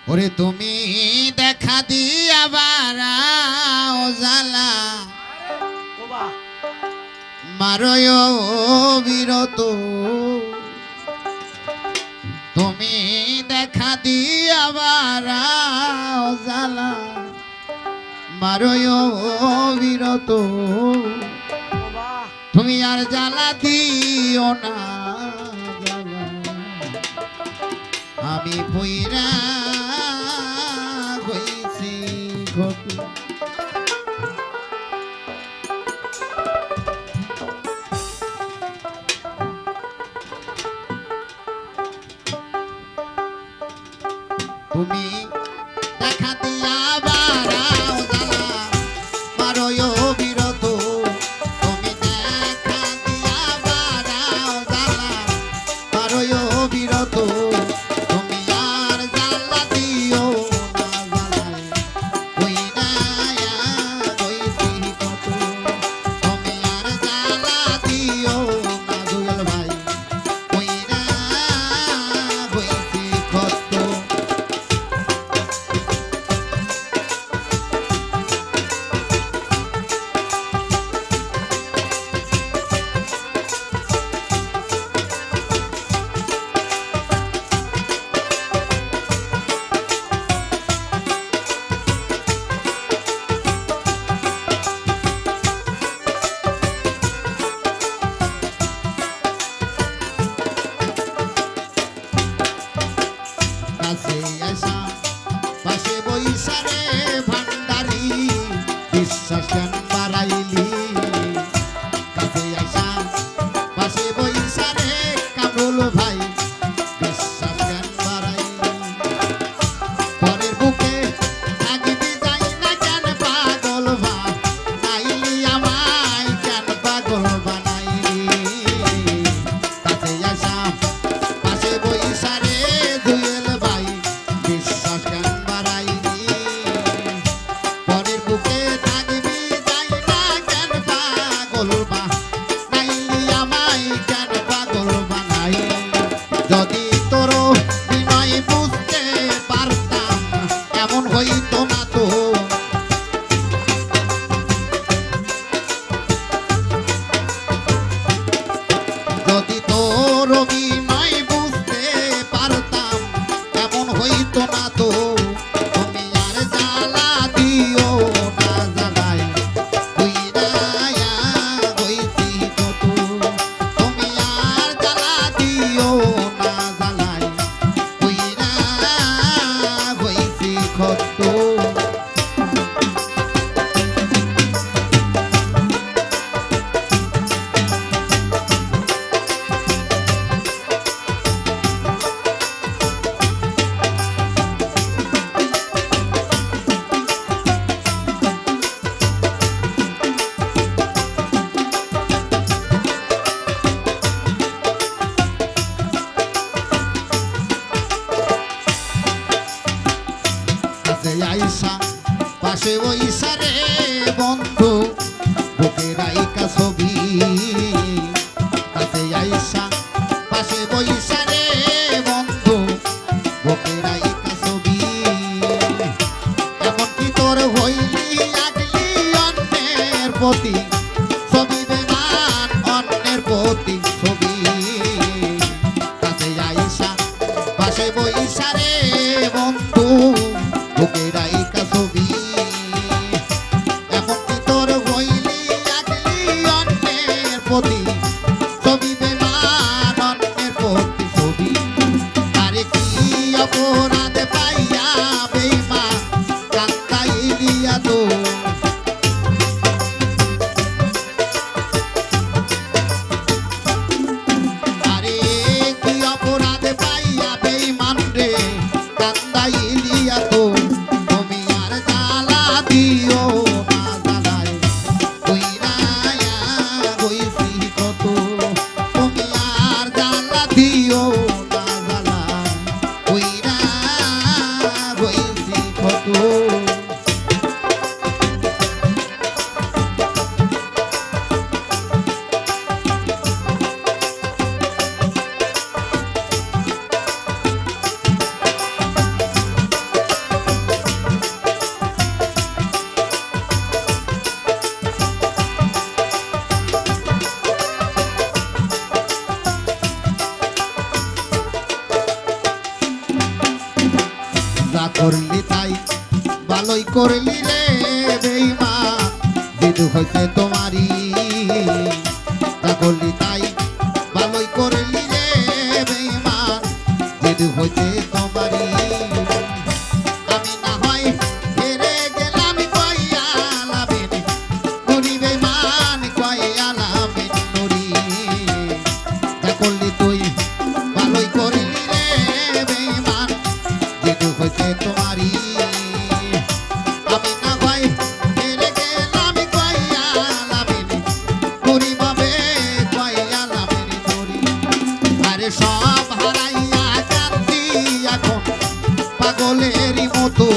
ওরে তুমি দেখা দিয়া বারাও জ্বালা মারয় বিরত তুমি দেখা দিয়া বারাও জ্বালা মারয় বিরত তুমি আর জ্বালা দিও না জ্বালা আমি বইরা হইছি ঘট তুমি দেখা দিয়া বারাও জ্বালা মারয় বিরত তুমি দেখা দিয়া বারাও জ্বালা মারয় বিরত তুমি আর জ্বালা দিও না জ্বালায় কইরা কইছি কত তুমি আর জ্বালা দিও না দুলাল ভাই কইরা কইছি কত কাছে আসা পাশে বইসা রে ভান্ডারি বিশ্বাস কেন বাড়াইলি কাছে আসা পাশে বইসা রে কামরুল ভাই বিশ্বাস কেন বাড়াইলি পরের বুকে থাকিবি যাই না কেন পাগল বানাইলি আমায় কেন পাগল বানাইলি কাছে আসা পাশে বইসা রে দুয়েল ভাই বিশ্বাস কেন বাড়াইলি পরের বুকে থাকবি যাই না কেন পাগল বানাইলি আমায় কেন পাগল বানাইলি যদি তোর বিনয় বুঝতে পারতাম এমন হইতো না তো যদি তোর বিনয় বুঝতে পারতাম এমন হইতো না তো তুমি আর জ্বালা দিও না জ্বালায় কইরা হইছি কত তুমি আর জ্বালা দিও না জ্বালায় কইরা হইছি কত কাছে আইসা পাশে বইসা রে বন্ধু বুকে রাইকা ছবি কাছে আইসা পাশে বইসা রে বন্ধু বুকে রাইকা ছবি এমনকি তোর হইলি আগলি অন্যের প্রতি ছবি বেমান অন্যের প্রতি ছবি কাছে আইসা পাশে বইসা রে বন্ধু বুকে রাইকা ছবি এমনকি তোর হইলি আগলি অন্যের প্রতি ছবি বেমান অন্যের প্রতি ছবি আরে কি অপরাধ পাইয়া বেইমান কান্দাইলিয়া তো আরে কি অপরাধ পাইয়া বেইমান রে কান্দাইলিয়া তো তুমি আর জ্বালা দিও না জ্বালায় কইরা হইছি কত তুমি আর জ্বালা দিও না জ্বালায় কইরা হইছি কত করলি তাই ভালোই করলি রে বেঈমান জিদু হইতে তোমারই যা করলি তাই ভালোই করলি রে বেঈমান জিদু হইতে তোমারই আমি না হয় হেরে গেলাম কইয়া লামিন নুরি বেঈমান কইয়া লামিন নুরি যা করলি তুই ভালোই করলি রে বেঈমান জিদু হইতে তোমারই আমি না হয় হেরে গেলাম কইয়া লামিন নুরি বাবে কইয়া লামিন নুরি আরে সব হারাইয়া কান্দি এখন পাগলেরই মতো